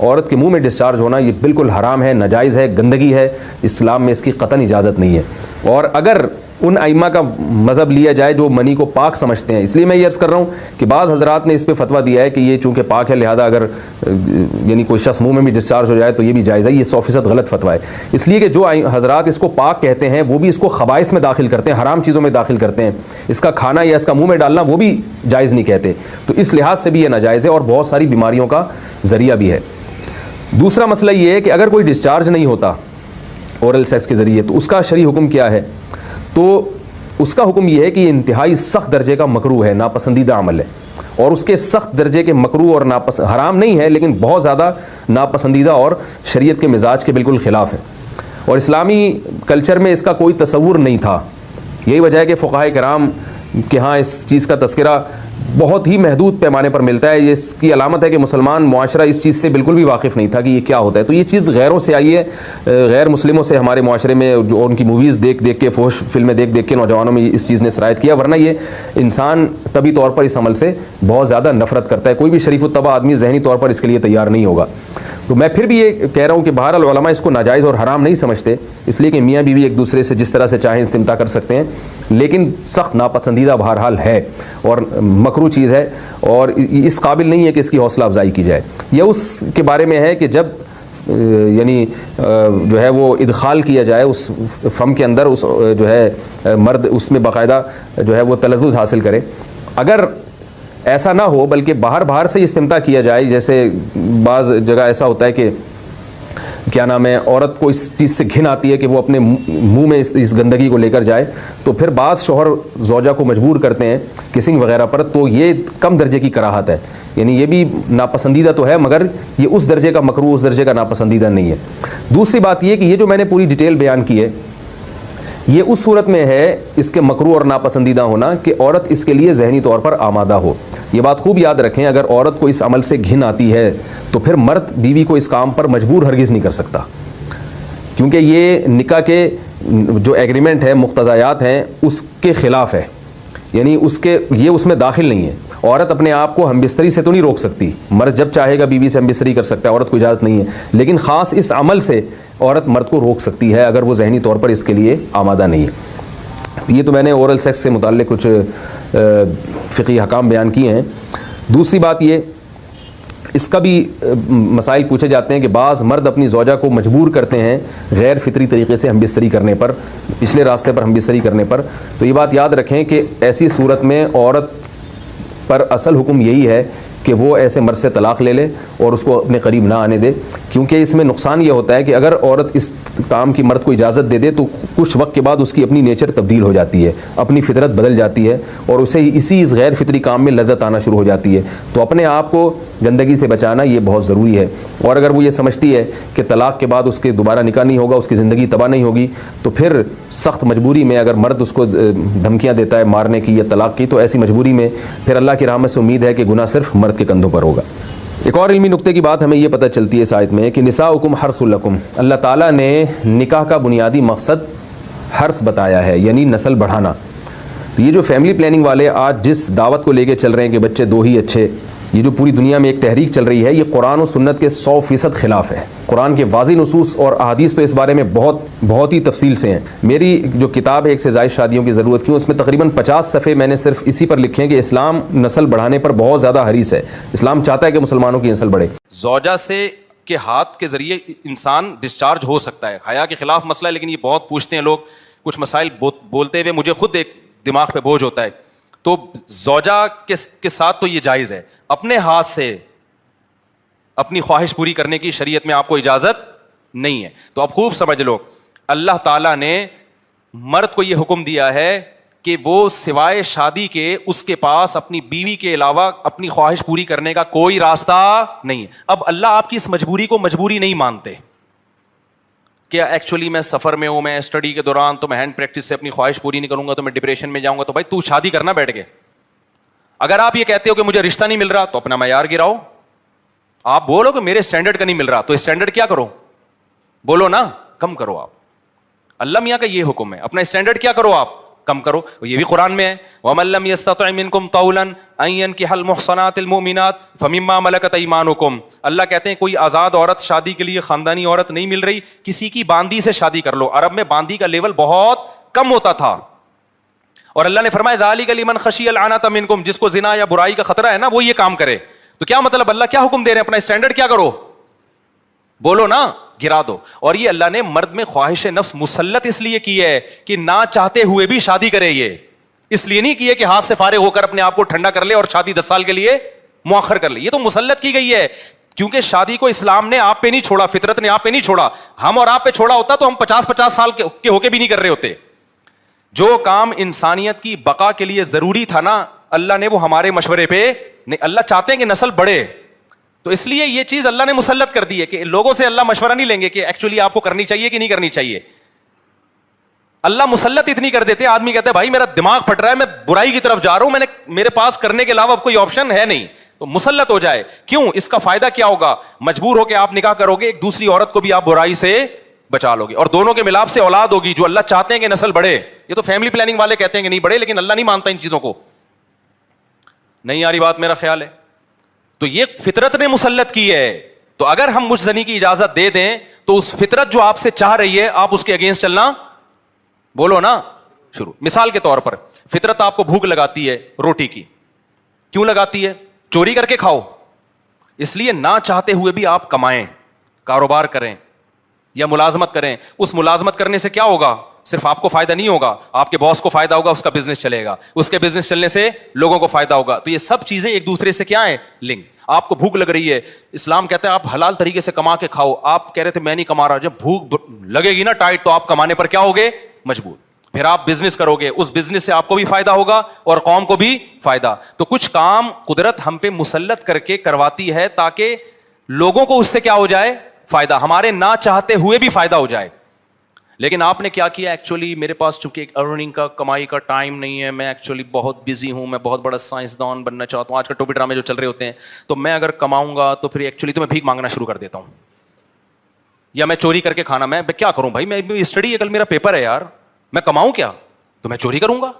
عورت کے منہ میں ڈسچارج ہونا یہ بالکل حرام ہے, ناجائز ہے, گندگی ہے, اسلام میں اس کی قطعاً اجازت نہیں ہے. اور اگر ان ائمہ کا مذہب لیا جائے جو منی کو پاک سمجھتے ہیں, اس لیے میں یہ عرض کر رہا ہوں کہ بعض حضرات نے اس پہ فتویٰ دیا ہے کہ یہ چونکہ پاک ہے لہذا اگر یعنی کوئی شخص منہ میں بھی ڈسچارج ہو جائے تو یہ بھی جائز ہے. یہ 100% غلط فتویٰ ہے, اس لیے کہ جو حضرات اس کو پاک کہتے ہیں وہ بھی اس کو خبائث میں داخل کرتے ہیں, حرام چیزوں میں داخل کرتے ہیں. اس کا کھانا یا اس کا منہ میں ڈالنا وہ بھی جائز نہیں کہتے, تو اس لحاظ سے بھی یہ ناجائز ہے اور بہت ساری بیماریوں کا ذریعہ بھی ہے. دوسرا مسئلہ یہ ہے کہ اگر کوئی ڈسچارج نہیں ہوتا اورل سیکس کے ذریعے تو اس کا شرعی حکم کیا ہے؟ تو اس کا حکم یہ ہے کہ یہ انتہائی سخت درجے کا مکروہ ہے, ناپسندیدہ عمل ہے, اور اس کے سخت درجے کے مکروہ اور حرام نہیں ہے لیکن بہت زیادہ ناپسندیدہ اور شریعت کے مزاج کے بالکل خلاف ہے, اور اسلامی کلچر میں اس کا کوئی تصور نہیں تھا. یہی وجہ ہے کہ فقہائے کرام کے ہاں اس چیز کا تذکرہ بہت ہی محدود پیمانے پر ملتا ہے. یہ اس کی علامت ہے کہ مسلمان معاشرہ اس چیز سے بالکل بھی واقف نہیں تھا کہ یہ کیا ہوتا ہے. تو یہ چیز غیروں سے آئی ہے, غیر مسلموں سے ہمارے معاشرے میں جو ان کی موویز دیکھ دیکھ کے, فحش فلمیں دیکھ دیکھ کے نوجوانوں میں اس چیز نے سرایت کیا, ورنہ یہ انسان طبی طور پر اس عمل سے بہت زیادہ نفرت کرتا ہے. کوئی بھی شریف الطبع آدمی ذہنی طور پر اس کے لیے تیار نہیں ہوگا. تو میں پھر بھی یہ کہہ رہا ہوں کہ بہرحال علماء اس کو ناجائز اور حرام نہیں سمجھتے, اس لیے کہ میاں بیوی ایک دوسرے سے جس طرح سے چاہیں استمتاع کر سکتے ہیں, لیکن سخت ناپسندیدہ بہرحال ہے اور مکروہ چیز ہے, اور اس قابل نہیں ہے کہ اس کی حوصلہ افزائی کی جائے. یہ اس کے بارے میں ہے کہ جب یعنی جو ہے وہ ادخال کیا جائے اس فم کے اندر, اس جو ہے مرد اس میں باقاعدہ جو ہے وہ تلذذ حاصل کرے. اگر ایسا نہ ہو بلکہ باہر سے استمتاع کیا جائے, جیسے بعض جگہ ایسا ہوتا ہے کہ کیا نام ہے عورت کو اس چیز سے گھن آتی ہے کہ وہ اپنے منہ میں اس گندگی کو لے کر جائے, تو پھر بعض شوہر زوجہ کو مجبور کرتے ہیں کسنگ وغیرہ پر, تو یہ کم درجے کی کراہت ہے. یعنی یہ بھی ناپسندیدہ تو ہے مگر یہ اس درجے کا مکروہ, اس درجے کا ناپسندیدہ نہیں ہے. دوسری بات یہ کہ یہ جو میں نے پوری ڈیٹیل بیان کی ہے یہ اس صورت میں ہے اس کے مکروہ اور ناپسندیدہ ہونا کہ عورت اس کے لیے ذہنی طور پر آمادہ ہو. یہ بات خوب یاد رکھیں, اگر عورت کو اس عمل سے گھن آتی ہے تو پھر مرد بیوی کو اس کام پر مجبور ہرگز نہیں کر سکتا, کیونکہ یہ نکاح کے جو ایگریمنٹ ہے, مقتضیات ہیں, اس کے خلاف ہے. یعنی یہ اس میں داخل نہیں ہے. عورت اپنے آپ کو ہم بستری سے تو نہیں روک سکتی, مرد جب چاہے گا بیوی سے ہم بستری کر سکتا ہے, عورت کو اجازت نہیں ہے, لیکن خاص اس عمل سے عورت مرد کو روک سکتی ہے اگر وہ ذہنی طور پر اس کے لیے آمادہ نہیں ہے. یہ تو میں نے اورل سیکس سے متعلق کچھ فقہی احکام بیان کیے ہیں. دوسری بات یہ, اس کا بھی مسائل پوچھے جاتے ہیں کہ بعض مرد اپنی زوجہ کو مجبور کرتے ہیں غیر فطری طریقے سے ہم بستری کرنے پر, پچھلے راستے پر ہم بستری کرنے پر. تو یہ بات یاد رکھیں کہ ایسی صورت میں عورت پر اصل حکم یہی ہے کہ وہ ایسے مرد سے طلاق لے لے اور اس کو اپنے قریب نہ آنے دے, کیونکہ اس میں نقصان یہ ہوتا ہے کہ اگر عورت اس کام کی مرد کو اجازت دے دے تو کچھ وقت کے بعد اس کی اپنی نیچر تبدیل ہو جاتی ہے, اپنی فطرت بدل جاتی ہے اور اسے اسی اس غیر فطری کام میں لذت آنا شروع ہو جاتی ہے. تو اپنے آپ کو گندگی سے بچانا یہ بہت ضروری ہے. اور اگر وہ یہ سمجھتی ہے کہ طلاق کے بعد اس کے دوبارہ نکاح نہیں ہوگا, اس کی زندگی تباہ نہیں ہوگی, تو پھر سخت مجبوری میں اگر مرد اس کو دھمکیاں دیتا ہے مارنے کی یا طلاق کی, تو ایسی مجبوری میں پھر اللہ کی رحمت سے امید ہے کہ گناہ صرف مرد کے کندھوں پر ہوگا. ایک اور علمی نقطے کی بات ہمیں یہ پتہ چلتی ہے اس آیت میں کہ نساؤکم حرث لکم, اللہ تعالیٰ نے نکاح کا بنیادی مقصد حرث بتایا ہے, یعنی نسل بڑھانا. یہ جو فیملی پلاننگ والے آج جس دعوت کو لے کے چل رہے ہیں کہ بچے 2 ہی اچھے, یہ جو پوری دنیا میں ایک تحریک چل رہی ہے, یہ قرآن و سنت کے 100% خلاف ہے. قرآن کے واضح نصوص اور احادیث تو اس بارے میں بہت ہی تفصیل سے ہیں. میری جو کتاب ہے ایک سے زائد شادیوں کی ضرورت کیوں, اس میں تقریباً 50 صفحے میں نے صرف اسی پر لکھے ہیں کہ اسلام نسل بڑھانے پر بہت زیادہ حریص ہے. اسلام چاہتا ہے کہ مسلمانوں کی نسل بڑھے. زوجہ سے کے ہاتھ کے ذریعے انسان ڈسچارج ہو سکتا ہے, حیا کے خلاف مسئلہ ہے, لیکن یہ بہت پوچھتے ہیں لوگ, کچھ مسائل بولتے ہوئے مجھے خود ایک دماغ پہ بوجھ ہوتا ہے. تو زوجہ کے ساتھ تو یہ جائز ہے, اپنے ہاتھ سے اپنی خواہش پوری کرنے کی شریعت میں آپ کو اجازت نہیں ہے. تو اب خوب سمجھ لو, اللہ تعالیٰ نے مرد کو یہ حکم دیا ہے کہ وہ سوائے شادی کے اس کے پاس اپنی بیوی کے علاوہ اپنی خواہش پوری کرنے کا کوئی راستہ نہیں ہے. اب اللہ آپ کی اس مجبوری کو مجبوری نہیں مانتے کہ ایکچولی میں سفر میں ہوں, میں اسٹڈی کے دوران, تو میں ہینڈ پریکٹس سے اپنی خواہش پوری نہیں کروں گا تو میں ڈپریشن میں جاؤں گا. تو بھائی تو شادی کرنا بیٹھ کے. اگر آپ یہ کہتے ہو کہ مجھے رشتہ نہیں مل رہا تو اپنا معیار گراؤ. آپ بولو کہ میرے اسٹینڈرڈ کا نہیں مل رہا, تو اسٹینڈرڈ کیا کرو, بولو نا, کم کرو. آپ اللہ میاں کا یہ حکم ہے, اپنا اسٹینڈرڈ کیا کرو, آپ کم کرو. یہ بھی قرآن میں ہے, وَمَن لَّمْ يَسْتَطِعْ مِنكُمْ طَوْلًا أَن يَنكِحَ الْمُحْصَنَاتِ الْمُؤْمِنَاتِ فَمِمَّا مَلَكَتْ أَيْمَانُكُمْ. اللہ کہتے ہیں کوئی آزاد عورت شادی کے لیے خاندانی عورت نہیں مل رہی, کسی کی باندی سے شادی کر لو. عرب میں باندی کا لیول بہت کم ہوتا تھا, اور اللہ نے فرمایا ذَلِكَ لِمَنْ خَشِيَ الْعَنَتَ مِنكُمْ, جس کو زنا یا برائی کا خطرہ ہے نا وہ یہ کام کرے. تو کیا مطلب, اللہ کیا حکم دے رہے ہیں, اپنا اسٹینڈرڈ کیا کرو, بولو نا, گرا دو. اور یہ اللہ نے مرد میں خواہش نفس مسلط اس لیے کی ہے کہ نہ چاہتے ہوئے بھی شادی کرے. یہ اس لیے نہیں کیے کہ ہاتھ سے فارغ ہو کر اپنے آپ کو ٹھنڈا کر لے اور شادی 10 سال کے لیے مؤخر کر لے. یہ تو مسلط کی گئی ہے, کیونکہ شادی کو اسلام نے آپ پہ نہیں چھوڑا, فطرت نے آپ پہ نہیں چھوڑا. ہم اور آپ پہ چھوڑا ہوتا تو ہم 50 سال کے ہو کے بھی نہیں کر رہے ہوتے. جو کام انسانیت کی بقا کے لیے ضروری تھا نا, اللہ نے وہ ہمارے مشورے پہ نہیں, اللہ چاہتے ہیں کہ نسل بڑھے, تو اس لیے یہ چیز اللہ نے مسلط کر دی ہے کہ لوگوں سے اللہ مشورہ نہیں لیں گے کہ ایکچولی آپ کو کرنی چاہیے کہ نہیں کرنی چاہیے. اللہ مسلط اتنی کر دیتے ہیں, آدمی کہتا ہے بھائی میرا دماغ پھٹ رہا ہے, میں برائی کی طرف جا رہا ہوں, میرے پاس کرنے کے علاوہ کوئی آپشن ہے نہیں, تو مسلط ہو جائے. کیوں, اس کا فائدہ کیا ہوگا, مجبور ہو کے آپ نکاح کرو گے, ایک دوسری عورت کو بھی آپ برائی سے بچا لو گے, اور دونوں کے ملاپ سے اولاد ہوگی جو اللہ چاہتے ہیں کہ نسل بڑھے. یہ تو فیملی پلاننگ والے کہتے ہیں کہ نہیں بڑھے, لیکن اللہ نہیں مانتا ان چیزوں کو. نہیں آ رہی بات, میرا خیال ہے. تو یہ فطرت نے مسلط کی ہے, تو اگر ہم مجھ زنی کی اجازت دے دیں تو اس فطرت جو آپ سے چاہ رہی ہے آپ اس کے اگینسٹ چلنا, بولو نا, شروع. مثال کے طور پر فطرت آپ کو بھوک لگاتی ہے روٹی کی, کیوں لگاتی ہے, چوری کر کے کھاؤ. اس لیے نہ چاہتے ہوئے بھی آپ کمائیں, کاروبار کریں یا ملازمت کریں. اس ملازمت کرنے سے کیا ہوگا, صرف آپ کو فائدہ نہیں ہوگا, آپ کے باس کو فائدہ ہوگا, اس کا بزنس چلے گا, اس کے بزنس چلنے سے لوگوں کو فائدہ ہوگا. تو یہ سب چیزیں ایک دوسرے سے کیا ہیں, لنک. آپ کو بھوک لگ رہی ہے, اسلام کہتا ہے آپ حلال طریقے سے کما کے کھاؤ. آپ کہہ رہے تھے میں نہیں کما رہا, جب بھوک لگے گی نا ٹائٹ تو آپ کمانے پر کیا ہوگے, مجبور. پھر آپ بزنس کرو گے, اس بزنس سے آپ کو بھی فائدہ ہوگا اور قوم کو بھی فائدہ. تو کچھ کام قدرت ہم پہ مسلط کر کے کرواتی ہے تاکہ لوگوں کو اس سے کیا ہو جائے, فائدہ, ہمارے نہ چاہتے ہوئے بھی فائدہ ہو جائے. لیکن آپ نے کیا کیا, ایکچولی میرے پاس چونکہ ایک ارننگ کا, کمائی کا ٹائم نہیں ہے, میں ایکچولی بہت بزی ہوں, میں بہت بڑا سائنسدان بننا چاہتا ہوں. آج کل ٹوپی ڈرامے جو چل رہے ہوتے ہیں, تو میں اگر کماؤں گا تو پھر ایکچولی تو میں بھیک مانگنا شروع کر دیتا ہوں, یا میں چوری کر کے کھانا, میں کیا کروں بھائی, میں اسٹڈی ہے, کل میرا پیپر ہے یار, میں کماؤں کیا, تو میں چوری کروں گا.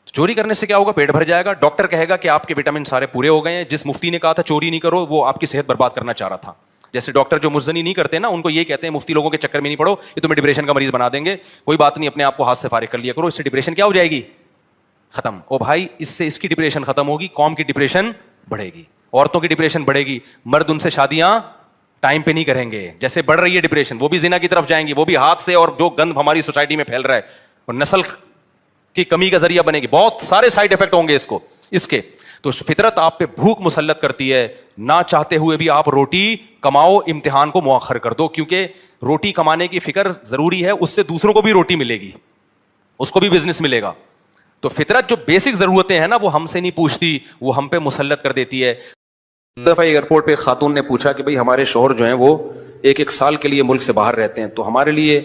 چوری کرنے سے کیا ہوگا, پیٹ بھر جائے گا, ڈاکٹر کہے گا کہ آپ کے وٹامن سارے پورے ہو گئے ہیں. جس مفتی نے کہا تھا چوری نہیں کرو, وہ آپ کی صحت برباد کرنا چاہ رہا تھا. جیسے ڈاکٹر جو مزنی نہیں کرتے نا, ان کو یہ کہتے ہیں مفتی لوگوں کے چکر میں نہیں پڑو, یہ تمہیں ڈپریشن کا مریض بنا دیں گے, کوئی بات نہیں, اپنے آپ کو ہاتھ سے فارغ کر لیا کرو, اس سے ڈپریشن کیا ہو جائے گی, ختم. او بھائی, اس سے اس کی ڈپریشن ختم ہوگی, قوم کی ڈپریشن بڑھے گی, عورتوں کی ڈپریشن بڑھے گی, مرد ان سے شادیاں ٹائم پہ نہیں کریں گے. جیسے بڑھ رہی ہے ڈپریشن, وہ بھی زنا کی طرف جائیں گی, وہ بھی ہاتھ سے, اور جو گند ہماری سوسائٹی میں پھیل رہا ہے, اور نسل کی کمی کا ذریعہ بنے گی. بہت سارے سائڈ افیکٹ ہوں گے اس کے. تو فطرت آپ پہ بھوک مسلط کرتی ہے, نہ چاہتے ہوئے بھی آپ روٹی کماؤ, امتحان کو مؤخر کر دو, کیونکہ روٹی کمانے کی فکر ضروری ہے, اس سے دوسروں کو بھی روٹی ملے گی, اس کو بھی بزنس ملے گا. تو فطرت جو بیسک ضرورتیں ہیں نا وہ ہم سے نہیں پوچھتی, وہ ہم پہ مسلط کر دیتی ہے. دفعہ ایئرپورٹ پہ خاتون نے پوچھا کہ بھائی ہمارے شوہر جو ہیں وہ ایک سال کے لیے ملک سے باہر رہتے ہیں, تو ہمارے لیے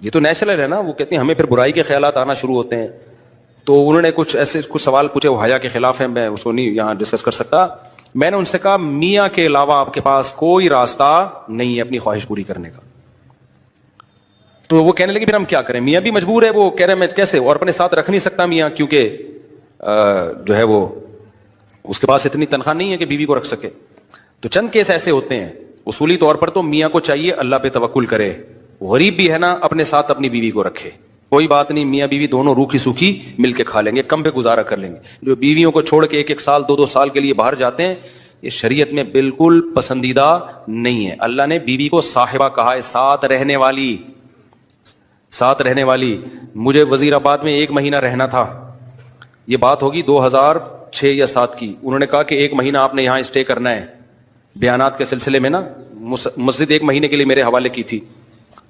یہ تو نیچرل ہے نا, وہ کہتے ہیں ہمیں پھر برائی کے خیالات آنا شروع ہوتے ہیں. تو انہوں نے کچھ سوال پوچھے, وہ حیا کے خلاف ہیں, میں اس کو نہیں یہاں ڈسکس کر سکتا. میں نے ان سے کہا میاں کے علاوہ آپ کے پاس کوئی راستہ نہیں ہے اپنی خواہش پوری کرنے کا. تو وہ کہنے لگے پھر ہم کیا کریں, میاں بھی مجبور ہے, وہ کہہ رہے ہیں میں کیسے, اور اپنے ساتھ رکھ نہیں سکتا میاں, کیونکہ جو ہے وہ اس کے پاس اتنی تنخواہ نہیں ہے کہ بیوی کو رکھ سکے. تو چند کیس ایسے ہوتے ہیں. اصولی طور پر تو میاں کو چاہیے اللہ پہ توکل کرے, غریب بھی ہے نا اپنے ساتھ اپنی بیوی کو رکھے, کوئی بات نہیں, میاں بیوی دونوں روکھی سوکھی مل کے کھا لیں گے, کم پہ گزارا کر لیں گے. جو بیویوں کو چھوڑ کے 1 سال 2 سال کے لیے باہر جاتے ہیں, یہ شریعت میں بالکل پسندیدہ نہیں ہے. اللہ نے بیوی کو صاحبہ کہا ہے, ساتھ رہنے والی. مجھے وزیر آباد میں 1 مہینہ رہنا تھا, یہ بات ہوگی 2006 یا 2007 کی. انہوں نے کہا کہ 1 مہینہ آپ نے یہاں اسٹے کرنا ہے, بیانات کے سلسلے میں نا, مسجد 1 مہینے کے لیے میرے حوالے کی تھی.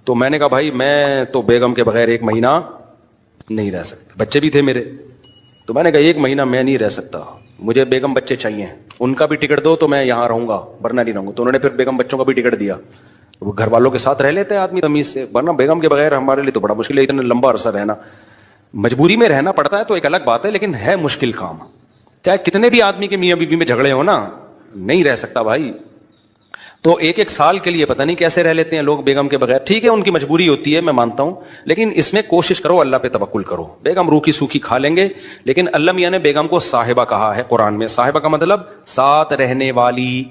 تو میں نے کہا بھائی میں تو بیگم کے بغیر 1 مہینہ نہیں رہ سکتا, بچے بھی تھے میرے. تو میں نے کہا 1 مہینہ میں نہیں رہ سکتا, مجھے بیگم بچے چاہیے, ان کا بھی ٹکٹ دو تو میں یہاں رہوں گا, ورنہ نہیں رہوں گا. تو انہوں نے پھر بیگم بچوں کا بھی ٹکٹ دیا. وہ گھر والوں کے ساتھ رہ لیتے ہیں آدمی تمیز سے, ورنہ بیگم کے بغیر ہمارے لیے تو بڑا مشکل ہے, اتنا لمبا عرصہ رہنا. مجبوری میں رہنا پڑتا ہے تو ایک الگ بات ہے, لیکن ہے مشکل کام. چاہے کتنے بھی آدمی کے میاں بیوی میں جھگڑے ہو نا, نہیں رہ سکتا بھائی. تو ایک ایک سال کے لیے پتہ نہیں کیسے رہ لیتے ہیں لوگ بیگم کے بغیر. ٹھیک ہے ان کی مجبوری ہوتی ہے, میں مانتا ہوں, لیکن اس میں کوشش کرو اللہ پہ توکل کرو. بیگم روکھی سوکھی کھا لیں گے, لیکن اللہ میاں نے بیگم کو صاحبہ کہا ہے قرآن میں. صاحبہ کا مطلب ساتھ رہنے والی.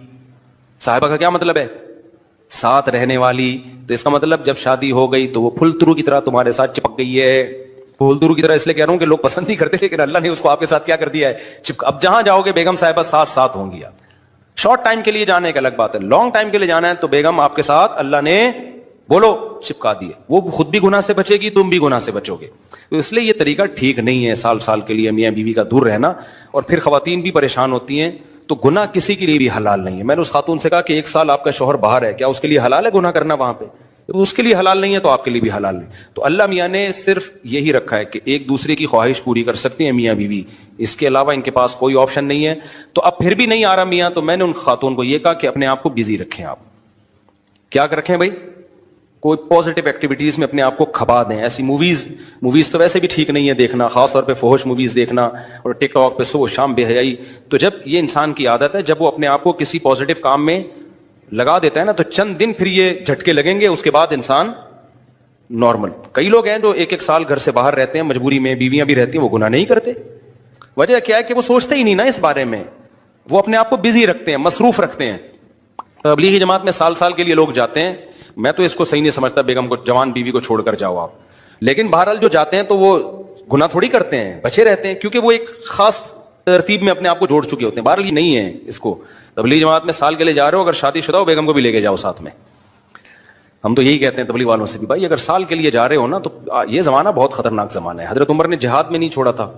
صاحبہ کا کیا مطلب ہے؟ ساتھ رہنے والی. تو اس کا مطلب جب شادی ہو گئی تو وہ پھول ترو کی طرح تمہارے ساتھ چپک گئی ہے. پھول ترو کی طرح اس لیے کہہ رہا ہوں کہ لوگ پسند نہیں کرتے, لیکن اللہ نے اس کو آپ کے ساتھ کیا کر دیا ہے, اب جہاں جاؤ گے بیگم صاحبہ ساتھ ساتھ ہوں گی. آپ شارٹ ٹائم کے لیے جانے کا الگ بات ہے, لانگ ٹائم کے لیے جانا ہے تو بیگم آپ کے ساتھ اللہ نے بولو چپکا دیے. وہ خود بھی گناہ سے بچے گی, تم بھی گناہ سے بچو گے. تو اس لیے یہ طریقہ ٹھیک نہیں ہے سال سال کے لیے میاں بیوی کا دور رہنا. اور پھر خواتین بھی پریشان ہوتی ہیں. تو گناہ کسی کے لیے بھی حلال نہیں ہے. میں نے اس خاتون سے کہا کہ 1 سال آپ کا شوہر باہر ہے, کیا اس کے لیے حلال ہے گناہ کرنا وہاں پہ؟ اس کے لیے حلال نہیں ہے تو آپ کے لیے بھی حلال نہیں. تو اللہ میاں نے صرف یہی رکھا ہے کہ ایک دوسرے کی خواہش پوری کر سکتے ہیں میاں بیوی, اس کے علاوہ ان کے پاس کوئی آپشن نہیں ہے. تو اب پھر بھی نہیں آ رہا میاں, تو میں نے ان خاتون کو یہ کہا کہ اپنے آپ کو بزی رکھیں. آپ کیا کر رکھیں بھائی؟ کوئی پازیٹیو ایکٹیویٹیز میں اپنے آپ کو کھپا دیں. ایسی موویز تو ویسے بھی ٹھیک نہیں ہے دیکھنا, خاص طور پہ فحش موویز دیکھنا, اور ٹک ٹاک پہ صبح شام بے حیائی. تو جب یہ انسان کی عادت ہے, جب وہ اپنے آپ کو کسی پازیٹیو کام میں لگا دیتا ہے نا, تو چند دن پھر یہ جھٹکے لگیں گے, اس کے بعد انسان نارمل. کئی لوگ ہیں جو 1 سال گھر سے باہر رہتے ہیں, مجبوری میں بیویاں بھی رہتی ہیں, وہ گناہ نہیں کرتے. وجہ کیا ہے کہ وہ سوچتے ہی نہیں نا اس بارے میں, وہ اپنے آپ کو بزی رکھتے ہیں, مصروف رکھتے ہیں. تبلیغی جماعت میں سال سال کے لیے لوگ جاتے ہیں. میں تو اس کو صحیح نہیں سمجھتا بیگم کو, جوان بیوی کو چھوڑ کر جاؤ آپ. لیکن بہرحال جو جاتے ہیں تو وہ گناہ تھوڑی کرتے ہیں, بچے رہتے ہیں, کیونکہ وہ ایک خاص ترتیب میں اپنے آپ کو جوڑ چکے ہوتے ہیں. بہرحال یہ نہیں ہے اس کو. تبلیغ جماعت میں سال کے لیے جا رہے ہو, اگر شادی شدہ ہو بیگم کو بھی لے کے جاؤ ساتھ میں. ہم تو یہی کہتے ہیں تبلیغ والوں سے بھی, بھائی اگر سال کے لیے جا رہے ہو نا, تو یہ زمانہ بہت خطرناک زمانہ ہے. حضرت عمر نے جہاد میں نہیں چھوڑا تھا,